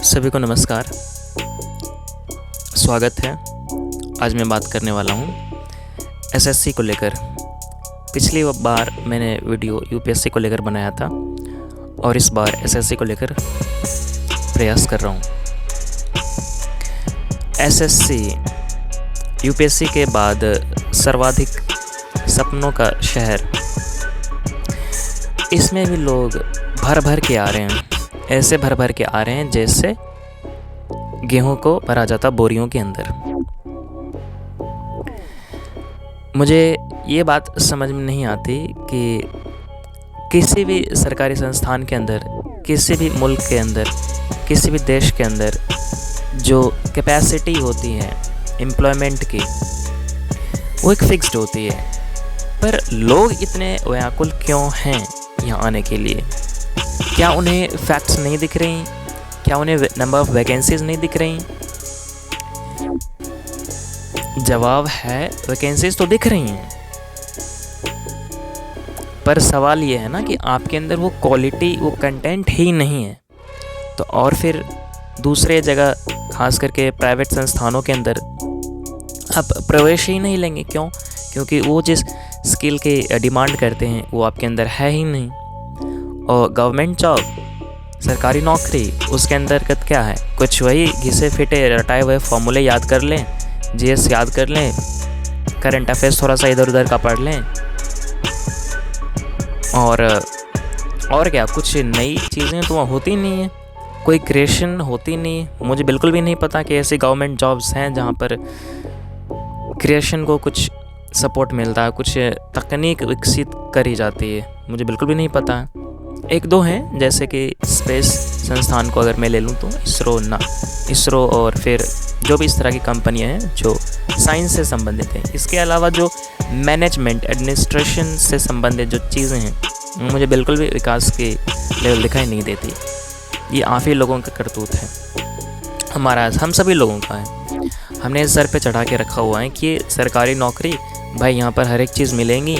सभी को नमस्कार। स्वागत है। आज मैं बात करने वाला हूँ एसएससी को लेकर। पिछली बार मैंने वीडियो यूपीएससी को लेकर बनाया था और इस बार एसएससी को लेकर प्रयास कर रहा हूँ। एसएससी यूपीएससी के बाद सर्वाधिक सपनों का शहर। इसमें भी लोग भर भर के आ रहे हैं, ऐसे भर भर के आ रहे हैं जैसे गेहूं को भरा जाता बोरियों के अंदर। मुझे ये बात समझ में नहीं आती कि किसी भी सरकारी संस्थान के अंदर, किसी भी मुल्क के अंदर, किसी भी देश के अंदर जो कैपेसिटी होती है एम्प्लॉयमेंट की, वो एक फिक्स्ड होती है। पर लोग इतने व्याकुल क्यों हैं यहाँ आने के लिए? क्या उन्हें फैक्ट्स नहीं दिख रही? क्या उन्हें नंबर ऑफ़ वैकेंसीज नहीं दिख रही? जवाब है, वैकेंसीज तो दिख रही हैं, पर सवाल ये है ना कि आपके अंदर वो क्वालिटी, वो कंटेंट ही नहीं है। तो और फिर दूसरे जगह, खास करके प्राइवेट संस्थानों के अंदर आप प्रवेश ही नहीं लेंगे। क्यों? क्योंकि वो जिस स्किल के डिमांड करते हैं वो आपके अंदर है ही नहीं। और गवर्नमेंट जॉब, सरकारी नौकरी, उसके अंतर्गत क्या है? कुछ वही घिसे फिटे रटाए हुए फॉर्मूले याद कर लें, जीएस याद कर लें, करंट अफेयर्स थोड़ा सा इधर उधर का पढ़ लें, और क्या, कुछ नई चीज़ें तो वहाँ होती नहीं है, कोई क्रिएशन होती नहीं है। मुझे बिल्कुल भी नहीं पता कि ऐसी गवर्नमेंट जॉब्स हैं जहाँ पर क्रिएशन को कुछ सपोर्ट मिलता है, कुछ तकनीक विकसित करी जाती है। मुझे बिल्कुल भी नहीं पता। एक दो हैं, जैसे कि स्पेस संस्थान को अगर मैं ले लूँ तो इसरो और फिर जो भी इस तरह की कंपनियां हैं जो साइंस से संबंधित हैं। इसके अलावा जो मैनेजमेंट, एडमिनिस्ट्रेशन से संबंधित जो चीज़ें हैं, मुझे बिल्कुल भी विकास की लेवल दिखाई नहीं देती। ये आप ही लोगों का करतूत है, हम सभी लोगों का है। हमने सर पे चढ़ा के रखा हुआ है कि सरकारी नौकरी, भाई यहाँ पर हर एक चीज़ मिलेंगी,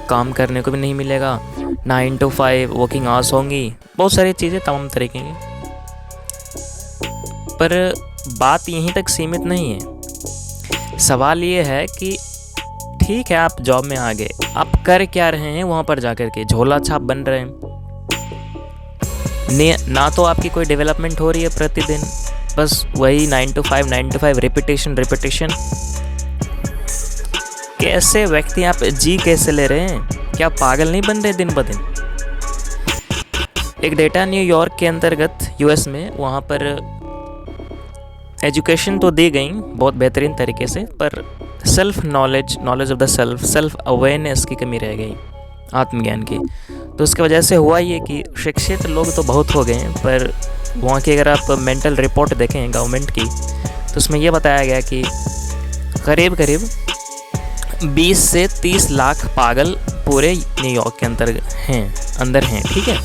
काम करने को भी नहीं मिलेगा, 9 to 5 वर्किंग आवर्स होंगी, बहुत सारी चीज़ें तमाम तरीके की। पर बात यहीं तक सीमित नहीं है। सवाल ये है कि ठीक है, आप जॉब में आ गए, आप कर क्या रहे हैं वहाँ पर जाकर के? झोला छाप बन रहे हैं। ना तो आपकी कोई डेवलपमेंट हो रही है प्रतिदिन, बस वही 9 to 5 रिपीटेशन। कैसे व्यक्ति आप जी कैसे ले रहे हैं? क्या पागल नहीं बन रहे दिन ब दिन? एक डेटा न्यूयॉर्क के अंतर्गत यूएस में, वहाँ पर एजुकेशन तो दी गई बहुत बेहतरीन तरीके से, पर self knowledge of the self awareness की कमी रह गई, आत्मज्ञान की। तो उसकी वजह से हुआ ये कि शिक्षित लोग तो बहुत हो गए हैं, पर वहाँ की अगर आप मेंटल रिपोर्ट देखें गवर्नमेंट की, तो उसमें यह बताया गया कि करीब 20 से 30 लाख पागल पूरे न्यूयॉर्क के अंदर हैं। ठीक है,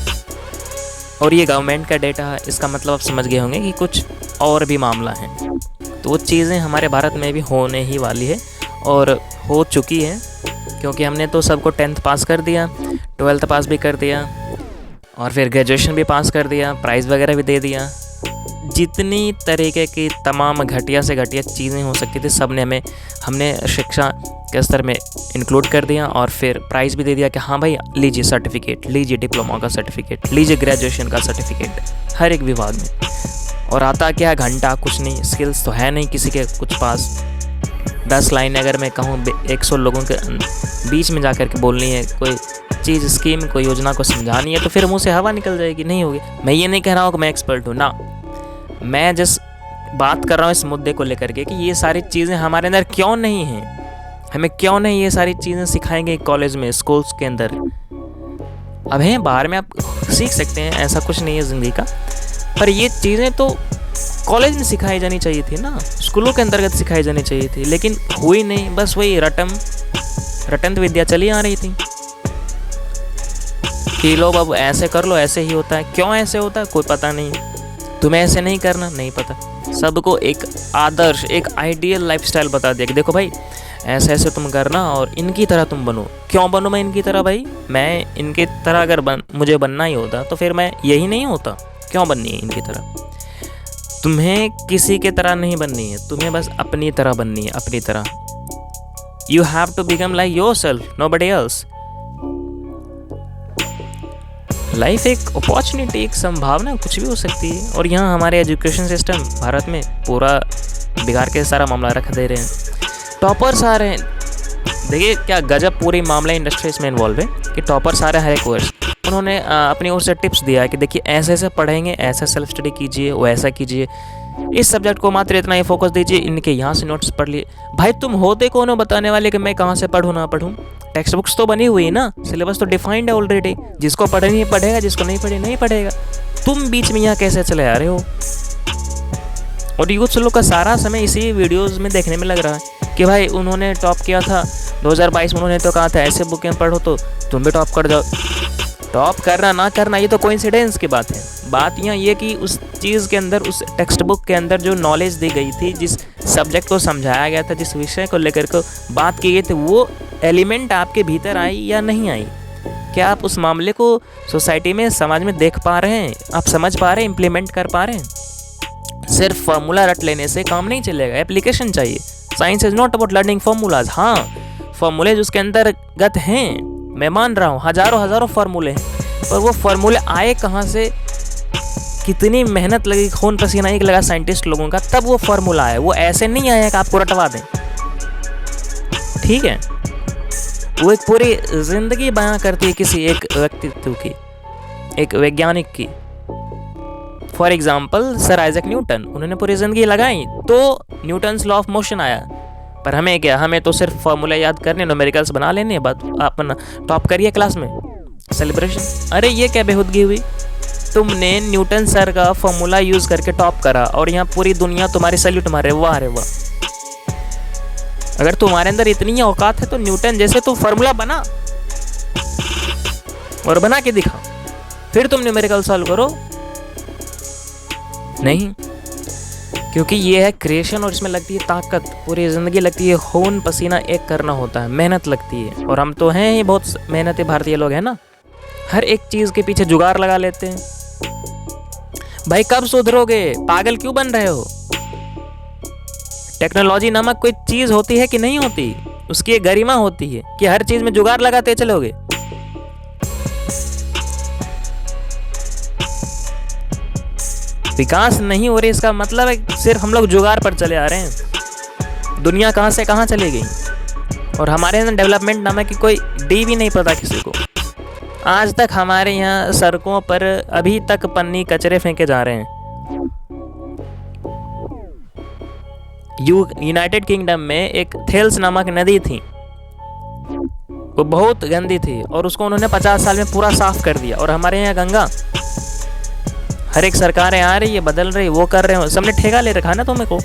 और ये गवर्नमेंट का डेटा है। इसका मतलब आप समझ गए होंगे कि कुछ और भी मामला है। तो वो चीज़ें हमारे भारत में भी होने ही वाली है और हो चुकी है, क्योंकि हमने तो सबको 10th पास कर दिया, 12th पास भी कर दिया और फिर ग्रेजुएशन भी पास कर दिया, प्राइज़ वगैरह भी दे दिया। जितनी तरीके की तमाम घटिया से घटिया चीज़ें हो सकती थी, सब ने हमने शिक्षा के स्तर में इंक्लूड कर दिया और फिर प्राइज़ भी दे दिया कि हाँ भाई, लीजिए सर्टिफिकेट, लीजिए डिप्लोमा का सर्टिफिकेट, लीजिए ग्रेजुएशन का सर्टिफिकेट, हर एक विभाग में। और आता क्या, घंटा, कुछ नहीं, स्किल्स तो है नहीं किसी के कुछ पास। 10 लाइन अगर मैं कहूँ 100 लोगों के बीच में जाकर के बोलनी है, कोई चीज़, स्कीम, कोई योजना को समझानी है, तो फिर मुँह से हवा निकल जाएगी, नहीं होगी। मैं ये नहीं कह रहा हूँ कि मैं एक्सपर्ट हूँ ना, मैं जिस बात कर रहा हूँ इस मुद्दे को लेकर के कि ये सारी चीज़ें हमारे अंदर क्यों नहीं हैं, हमें क्यों नहीं ये सारी चीज़ें सिखाएंगे कॉलेज में, स्कूल्स के अंदर। अब हैं बाहर में, आप सीख सकते हैं, ऐसा कुछ नहीं है ज़िंदगी का, पर ये चीज़ें तो कॉलेज में सिखाई जानी चाहिए थी ना, स्कूलों के अंतर्गत सिखाई जानी चाहिए थी, लेकिन हुई नहीं। बस वही रटंत विद्या चली आ रही थी कि लो अब ऐसे कर लो, ऐसे ही होता है। क्यों ऐसे होता है कोई पता नहीं, तुम्हें ऐसे नहीं करना, नहीं पता। सबको एक आदर्श, एक आइडियल लाइफस्टाइल बता दिया कि देखो भाई, ऐसे ऐसे तुम करना और इनकी तरह तुम बनो। क्यों बनूँ मैं इनकी तरह? भाई मैं इनकी तरह अगर मुझे बनना ही होता तो फिर मैं यही नहीं होता। क्यों बननी है इनकी तरह? तुम्हें किसी के तरह नहीं बननी है, तुम्हें बस अपनी तरह बननी है, अपनी तरह। You have to become like yourself, nobody else. Life एक अपॉर्चुनिटी, एक संभावना, कुछ भी हो सकती है। और यहाँ हमारे एजुकेशन सिस्टम भारत में पूरा बिगाड़ के सारा मामला रख दे रहे हैं। टॉपर्स आ रहे हैं, देखिए क्या गजब पूरी मामला इंडस्ट्री इसमें इन्वॉल्व है कि टॉपर्स आ रहे हैं हर एक वर्ष। उन्होंने अपनी ओर से टिप्स दिया है कि देखिए ऐसे ऐसे पढ़ेंगे, ऐसा सेल्फ स्टडी कीजिए, वैसा कीजिए, इस सब्जेक्ट को मात्र इतना ही फोकस दीजिए, इनके यहाँ से नोट्स पढ़ लिए। भाई तुम होते कौन हो बताने वाले कि मैं कहाँ से पढ़ूँ ना पढ़ूँ? टेक्स्ट बुक्स तो बनी हुई है ना, सिलेबस तो डिफाइंड है ऑलरेडी, जिसको पढ़नी है पढ़ेगा, जिसको नहीं पढ़े नहीं पढ़ेगा। तुम बीच में यहाँ कैसे चले आ रहे हो? और यूथ लोग का सारा समय इसी वीडियोज़ में देखने में लग रहा है कि भाई उन्होंने टॉप किया था 2022 में, उन्होंने तो कहा था ऐसे बुकें पढ़ो तो तुम भी टॉप कर जाओ। टॉप करना ना करना ये तो कोइंसिडेंस की बात है। बात यहाँ ये कि उस चीज़ के अंदर, उस टेक्स्ट बुक के अंदर जो नॉलेज दी गई थी, जिस सब्जेक्ट को समझाया गया था, जिस विषय को लेकर को बात की गई थी, वो एलिमेंट आपके भीतर आई या नहीं आई? क्या आप उस मामले को सोसाइटी में, समाज में देख पा रहे हैं? आप समझ पा रहे हैं, इम्प्लीमेंट कर पा रहे हैं? सिर्फ फार्मूला रट लेने से काम नहीं चलेगा, एप्लीकेशन चाहिए। Science is not about learning formulas. हाँ, फार्मूले उसके अंतर्गत हैं, मैं मान रहा हूँ, हज़ारों फार्मूले हैं, पर वो फार्मूले आए कहाँ से, कितनी मेहनत लगी, खून पसीना एक लगा साइंटिस्ट लोगों का, तब वो फार्मूला आया। वो ऐसे नहीं आया कि आपको रटवा दें, ठीक है? वो एक पूरी जिंदगी बयां करती है किसी एक व्यक्तित्व की, एक वैज्ञानिक की। For example sir Isaac Newton, उन्होंने पूरी ज़िंदगी लगाई तो न्यूटन्स लॉ ऑफ मोशन आया। पर हमें क्या, हमें तो सिर्फ फार्मूला याद करने, न्यूमेरिकल्स बना लेने, बात अपना टॉप करिए क्लास में, सेलिब्रेशन। अरे ये क्या बेहूदगी हुई? तुमने न्यूटन सर का फार्मूला यूज़ करके टॉप करा और यहाँ पूरी दुनिया तुम्हारे सैल्यूट मारे, वाह रे वाह। अगर तुम्हारे अंदर इतनी औकात है तो न्यूटन जैसे तुम फार्मूला बना और बना के दिखा, फिर तुम न्यूमेरिकल सॉल्व करो। नहीं, क्योंकि ये है क्रिएशन और इसमें लगती है ताकत, पूरी ज़िंदगी लगती है, खून पसीना एक करना होता है, मेहनत लगती है। और हम तो हैं ही बहुत मेहनती भारतीय लोग हैं ना, हर एक चीज़ के पीछे जुगाड़ लगा लेते हैं। भाई कब सुधरोगे? पागल क्यों बन रहे हो? टेक्नोलॉजी नामक कोई चीज़ होती है कि नहीं होती? उसकी एक गरिमा होती है कि हर चीज़ में जुगाड़ लगाते चलोगे। विकास नहीं हो रही, इसका मतलब है सिर्फ हम लोग जुगाड़ पर चले आ रहे हैं। दुनिया कहाँ से कहाँ चली गई और हमारे यहाँ डेवलपमेंट नामक की कोई डी भी नहीं पता किसी को। आज तक हमारे यहाँ सड़कों पर अभी तक पन्नी कचरे फेंके जा रहे हैं। यूनाइटेड किंगडम में एक थेल्स नामक नदी थी, वो बहुत गंदी थी और उसको उन्होंने 50 साल में पूरा साफ कर दिया। और हमारे यहाँ गंगा, हर एक सरकारें आ रही है, बदल रही, वो कर रहे हो, सबने ठेका ले रखा ना तुम्हें को।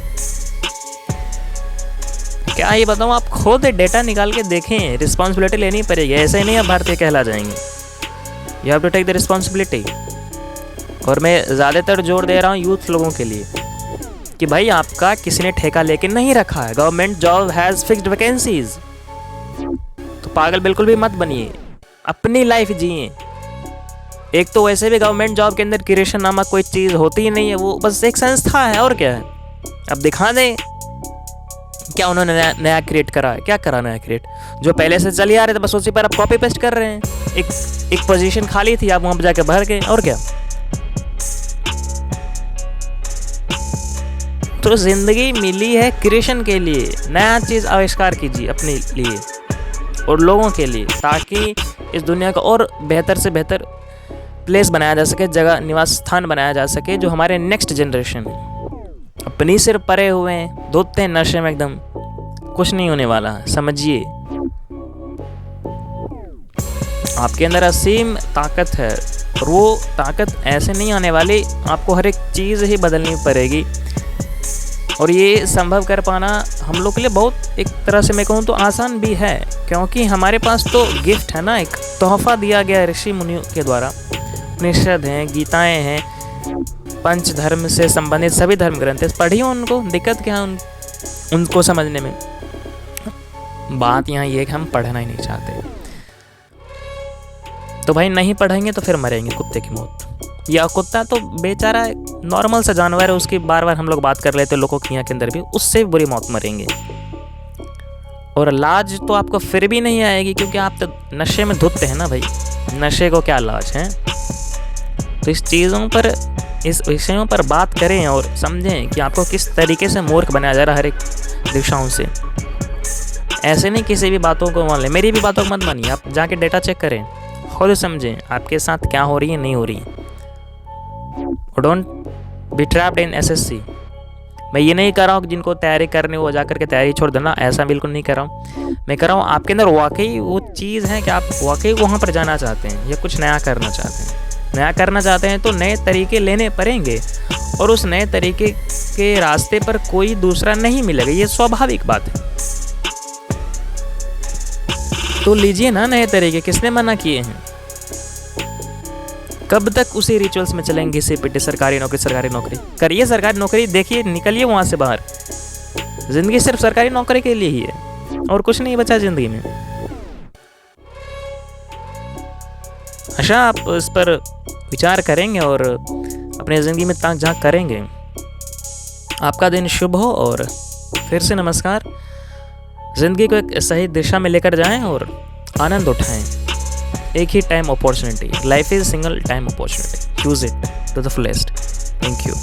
क्या ये बताऊँ, आप खुद डेटा निकाल के देखें, रिस्पॉन्सिबिलिटी लेनी पड़ेगी। ऐसे ही नहीं आप भारतीय कहला जाएंगे। You have to take the responsibility. और मैं ज़्यादातर जोर दे रहा हूँ यूथ लोगों के लिए कि भाई आपका किसी ने ठेका लेके नहीं रखा है। Government job has fixed vacancies, तो पागल बिल्कुल भी मत बनिए, अपनी लाइफ जिए। एक तो वैसे भी गवर्नमेंट जॉब के अंदर क्रिएशन नामक कोई चीज़ होती ही नहीं है, वो बस एक संस्था है और क्या है। अब दिखा दें क्या उन्होंने नया क्रिएट करा है, क्या करा नया क्रिएट? जो पहले से चले आ रहे थे बस उसी पर आप कॉपी पेस्ट कर रहे हैं। एक पोजीशन खाली थी, आप वहाँ पर जाके भर गए और क्या। तो जिंदगी मिली है क्रिएशन के लिए, नया चीज़ आविष्कार कीजिए अपने लिए और लोगों के लिए, ताकि इस दुनिया को और बेहतर से बेहतर प्लेस बनाया जा सके, जगह, निवास स्थान बनाया जा सके, जो हमारे नेक्स्ट जनरेशन अपनी सिर्फ परे हुए हैं, धोते हैं नशे में एकदम। कुछ नहीं होने वाला, समझिए। आपके अंदर असीम ताकत है और वो ताकत ऐसे नहीं आने वाली, आपको हर एक चीज़ ही बदलनी पड़ेगी। और ये संभव कर पाना हम लोग के लिए बहुत, एक तरह से मैं कहूँ तो आसान भी है, क्योंकि हमारे पास तो गिफ्ट है ना, एक तोहफा दिया गया ऋषि मुनियों के द्वारा। उपनिषद हैं, गीताएं हैं, पंच धर्म से संबंधित सभी धर्म ग्रंथ है, पढ़िए उनको। दिक्कत क्या है उनको समझने में? बात यहाँ ये है कि हम पढ़ना ही नहीं चाहते। तो भाई नहीं पढ़ेंगे तो फिर मरेंगे कुत्ते की मौत। या कुत्ता तो बेचारा नॉर्मल सा जानवर है, उसकी बार बार हम लोग बात कर लेते हैं लोगों की आँख के अंदर भी, उससे भी बुरी मौत मरेंगे। और लाज तो आपको फिर भी नहीं आएगी, क्योंकि आप तो नशे में धुतते हैं ना भाई, नशे को क्या लाज है। तो इस चीज़ों पर, इस विषयों पर बात करें और समझें कि आपको किस तरीके से मूर्ख बनाया जा रहा है हर एक दिशाओं से। ऐसे नहीं किसी भी बातों को मान लें, मेरी भी बातों को मत मानिए, आप जाके डेटा चेक करें, खुद समझें आपके साथ क्या हो रही है नहीं हो रही है। Don't be trapped in SSC. मैं ये नहीं कर रहा हूँ कि जिनको तैयारी करनी वो जा करके तैयारी छोड़ देना, ऐसा बिल्कुल नहीं कर रहा हूँ। मैं कर रहा हूँ आपके अंदर वाकई वो चीज़ है कि आप वाकई वहाँ पर जाना चाहते हैं या कुछ नया करना चाहते हैं। नया करना चाहते हैं तो नए तरीके लेने पड़ेंगे, और उस नए तरीके के रास्ते पर कोई दूसरा नहीं मिलेगा, ये स्वाभाविक बात है। तो लीजिए ना नए तरीके, किसने मना किए हैं। कब तक उसी रिचुअल्स में चलेंगे, सीपीटी, सरकारी नौकरी करिए, सरकारी नौकरी देखिए, निकलिए वहाँ से बाहर। ज़िंदगी सिर्फ सरकारी नौकरी के लिए ही है और कुछ नहीं बचा ज़िंदगी में। अच्छा, आप इस पर विचार करेंगे और अपनी ज़िंदगी में ताक झांक करेंगे। आपका दिन शुभ हो और फिर से नमस्कार। ज़िंदगी को एक सही दिशा में लेकर जाएं और आनंद उठाएं। एक ही time opportunity, life is single time opportunity, use it to the fullest. Thank you.